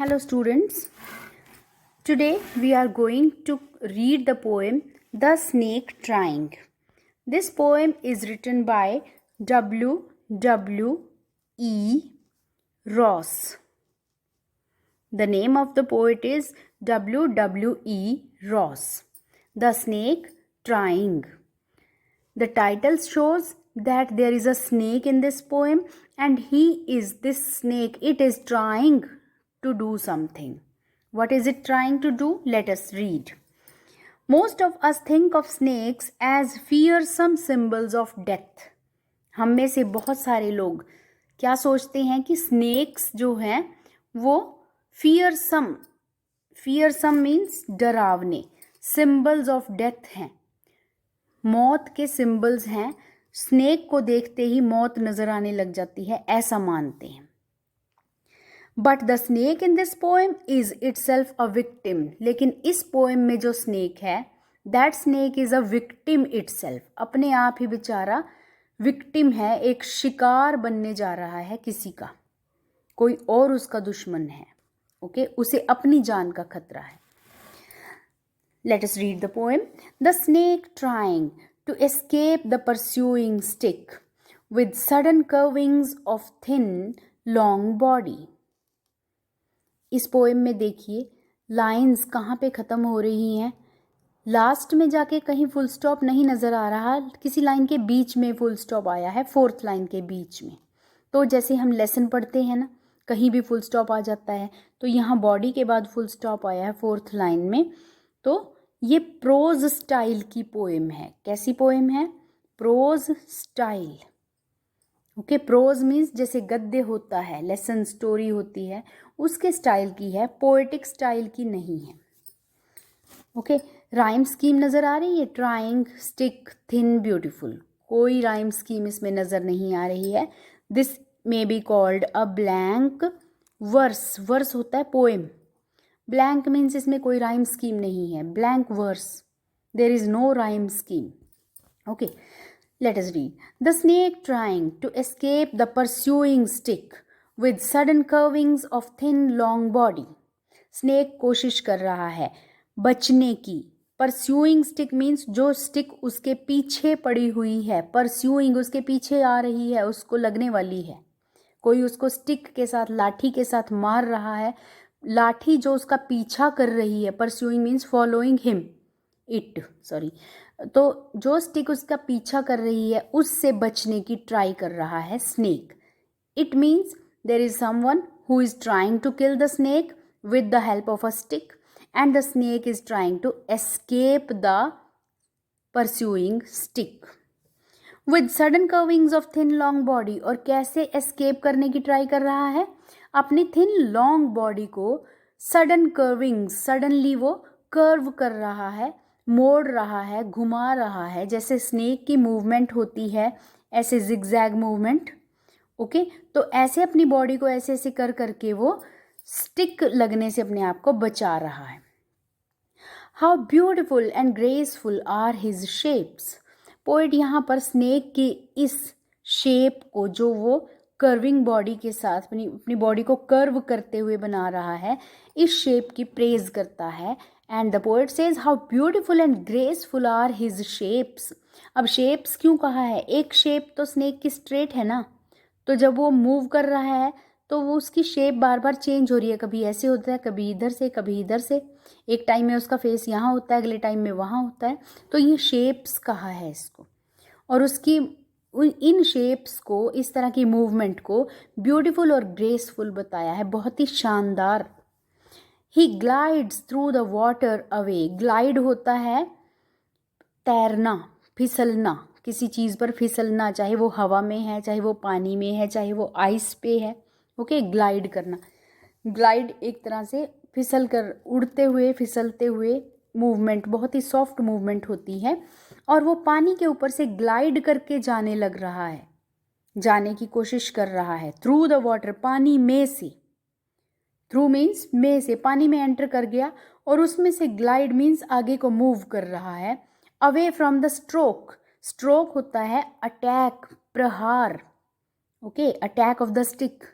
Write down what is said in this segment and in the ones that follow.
Hello students, today we are going to read the poem The Snake Trying. This poem is written by W. W. E. Ross. The name of the poet is W. W. E. Ross. The Snake Trying. The title shows that there is a snake in this poem and this snake, it is trying to do something. What is it trying to do? Let us read. Most of us think of snakes as fearsome symbols of death. हम में से बहुत सारे लोग क्या सोचते हैं कि स्नेक्स जो हैं वो fearsome मीन्स डरावने, सिंबल्स ऑफ डेथ हैं, मौत के सिंबल्स हैं. स्नेक को देखते ही मौत नजर आने लग जाती है, ऐसा मानते हैं. But the snake in this poem is itself a victim. लेकिन इस पोएम में जो स्नेक है, that snake is a victim itself. अपने आप ही बेचारा विक्टिम है, एक शिकार बनने जा रहा है किसी का, कोई और उसका दुश्मन है. ओके, उसे अपनी जान का खतरा है. Let us read the poem. The snake trying to escape the pursuing stick with sudden curvings of thin, long body. इस पोएम में देखिए लाइंस कहाँ पे ख़त्म हो रही हैं. लास्ट में जाके कहीं फुल स्टॉप नहीं नज़र आ रहा, किसी लाइन के बीच में फुल स्टॉप आया है, फोर्थ लाइन के बीच में. तो जैसे हम लेसन पढ़ते हैं ना, कहीं भी फुल स्टॉप आ जाता है, तो यहाँ बॉडी के बाद फुल स्टॉप आया है फोर्थ लाइन में. तो ये प्रोज स्टाइल की पोएम है. कैसी पोएम है? Prose style. Okay, prose means जैसे गद्य होता है, लेसन स्टोरी होती है, उसके स्टाइल की है, पोएटिक स्टाइल की नहीं है. ओके, राइम स्कीम नज़र आ रही है. Trying, stick, thin, beautiful. कोई राइम स्कीम इसमें नज़र नहीं आ रही है. This may be called a blank verse. Verse होता है पोएम. ब्लैंक मीन्स इसमें कोई राइम स्कीम नहीं है. Blank verse, there is no rhyme scheme. Okay, let us read. The snake trying to escape the pursuing stick with sudden curvings of thin long body. Snake कोशिश कर रहा है बचने की. परस्यूइंग स्टिक मीन्स जो stick उसके पीछे पड़ी हुई है. परस्यूइंग उसके पीछे आ रही है, उसको लगने वाली है. कोई उसको स्टिक के साथ, लाठी के साथ मार रहा है. लाठी जो उसका पीछा कर रही है, pursuing means following him, it, sorry. तो जो स्टिक उसका पीछा कर रही है उससे बचने की ट्राई कर रहा है snake. It means there is someone who is trying to kill the snake with the help of a stick and the snake is trying to escape the pursuing stick with sudden curvings of thin long body. और कैसे escape करने की try कर रहा है? अपनी thin long body को sudden curving, suddenly वो कर्व कर रहा है, मोड़ रहा है, घुमा रहा है. जैसे स्नेक की मूवमेंट होती है, ऐसे जिगजैग मूवमेंट. ओके, तो ऐसे अपनी बॉडी को ऐसे ऐसे कर करके वो स्टिक लगने से अपने आप को बचा रहा है. How beautiful and graceful are his shapes. Poet यहाँ पर स्नेक की इस शेप को, जो वो कर्विंग बॉडी के साथ अपनी बॉडी को कर्व करते हुए बना रहा है, इस शेप की प्रेज करता है. And the poet says how beautiful and graceful are his shapes. अब शेप्स क्यों कहा है? एक शेप तो स्नेक की स्ट्रेट है ना, तो जब वो मूव कर रहा है तो वो उसकी शेप बार बार चेंज हो रही है. कभी ऐसे होता है, कभी इधर से, कभी इधर से. एक टाइम में उसका फेस यहाँ होता है, अगले टाइम में वहाँ होता है. तो ये शेप्स कहा है इसको. और उसकी इन शेप्स को, इस तरह की मूवमेंट को ब्यूटीफुल और ग्रेसफुल बताया है, बहुत ही शानदार. He glides through the water away. Glide होता है तैरना, फिसलना, किसी चीज़ पर फिसलना, चाहे वो हवा में है, चाहे वो पानी में है, चाहे वो आइस पे है. ओके, ग्लाइड करना. ग्लाइड एक तरह से फिसल कर, उड़ते हुए, फिसलते हुए मूवमेंट, बहुत ही सॉफ्ट मूवमेंट होती है. और वो पानी के ऊपर से ग्लाइड करके जाने लग रहा है, जाने की कोशिश कर रहा है. थ्रू द वाटर, पानी में से. थ्रू मीन्स में से, पानी में एंटर कर गया और उसमें से ग्लाइड मीन्स आगे को मूव कर रहा है. Away from the stroke. Stroke होता है अटैक, प्रहार. Okay, attack of the stick.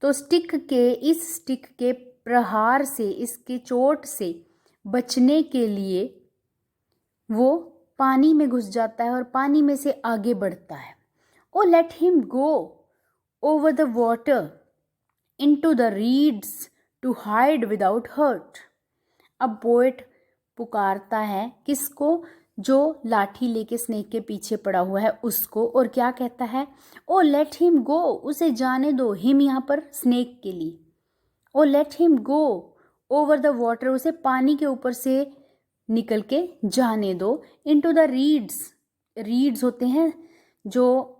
तो स्टिक के, इस स्टिक के प्रहार से, इसके चोट से बचने के लिए वो पानी में घुस जाता है और पानी में से आगे बढ़ता है. O let him go over the water into the reeds to hide without hurt. अब पोएट पुकारता है किसको? जो लाठी लेके स्नेक के पीछे पड़ा हुआ है उसको, और क्या कहता है? ओ लेट हिम गो, उसे जाने दो. हिम यहाँ पर स्नेक के लिए. O let him go over the water, उसे पानी के ऊपर से निकल के जाने दो. इनटू द रीड्स, रीड्स होते हैं जो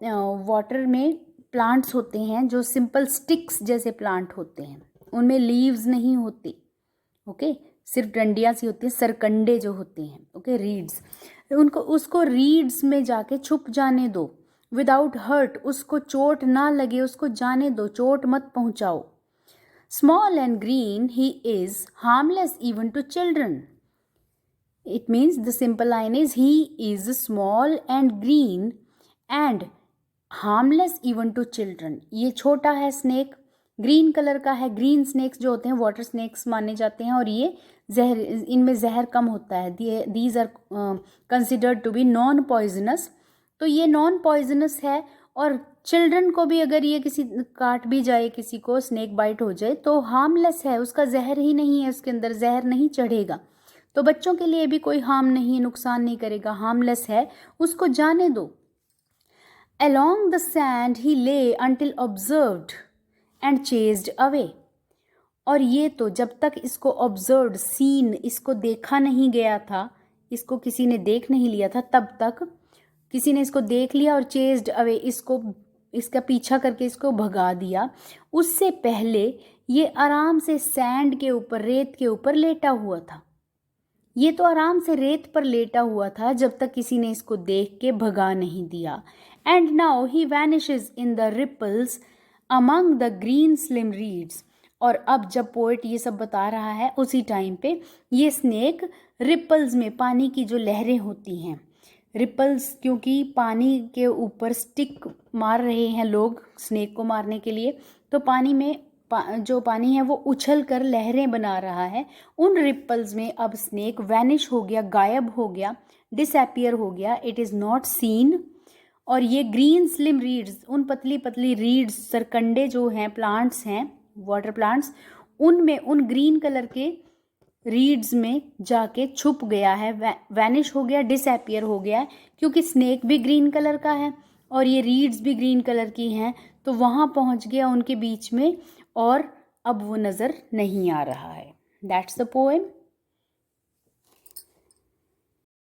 वाटर में प्लांट्स होते हैं, जो सिंपल स्टिक्स जैसे प्लांट होते हैं, उनमें लीव्स नहीं होते. ओके, सिर्फ डंडियाँ सी होती हैं, सरकंडे जो होते हैं. ओके, रीड्स, उसको रीड्स में जाके छुप जाने दो. विदाउट हर्ट, उसको चोट ना लगे, उसको जाने दो, चोट मत पहुंचाओ. Small and green he is harmless even to children. It means the simple line is he is small and green and harmless even to children. ये छोटा है स्नेक, ग्रीन कलर का है. ग्रीन स्नेक्स जो होते हैं वाटर स्नेक्स माने जाते हैं और ये जहर, इनमें जहर कम होता है. These are considered to be non poisonous. तो ये नॉन पॉइजनस है और चिल्ड्रन को भी अगर ये किसी काट भी जाए, किसी को स्नेक बाइट हो जाए तो हार्मलेस है, उसका जहर ही नहीं है, उसके अंदर जहर नहीं चढ़ेगा. तो बच्चों के लिए भी कोई हार्म नहीं, नुकसान नहीं करेगा, हार्मलेस है, उसको जाने दो. Along the sand he lay until observed and chased away. और ये तो जब तक इसको observed, seen, इसको देखा नहीं गया था, इसको किसी ने देख नहीं लिया था, तब तक किसी ने इसको देख लिया और chased away, इसका पीछा करके इसको भगा दिया. उससे पहले ये आराम से सैंड के ऊपर, रेत के ऊपर लेटा हुआ था. ये तो आराम से रेत पर लेटा हुआ था जब तक किसी ने इसको देख के भगा नहीं दिया. And now he vanishes in the ripples among the green slim reeds. और अब जब पोएट ये सब बता रहा है उसी टाइम पे ये स्नेक रिपल्स में, पानी की जो लहरें होती हैं, रिपल्स क्योंकि पानी के ऊपर स्टिक मार रहे हैं लोग स्नेक को मारने के लिए, तो पानी में जो पानी है वो उछल कर लहरें बना रहा है. उन रिपल्स में अब स्नेक वैनिश हो गया, गायब हो गया, डिसअपियर हो गया. It is not seen. और ये ग्रीन स्लिम रीड्स, उन पतली पतली रीड्स, सरकंडे जो हैं, प्लांट्स हैं, वाटर प्लांट्स, उनमें, उन ग्रीन कलर के रीड्स में जाके छुप गया है, वैनिश हो गया, डिसअपियर हो गया है. क्योंकि स्नेक भी ग्रीन कलर का है और ये रीड्स भी ग्रीन कलर की हैं, तो वहाँ पहुँच गया उनके बीच में और अब वो नज़र नहीं आ रहा है. That's the poem.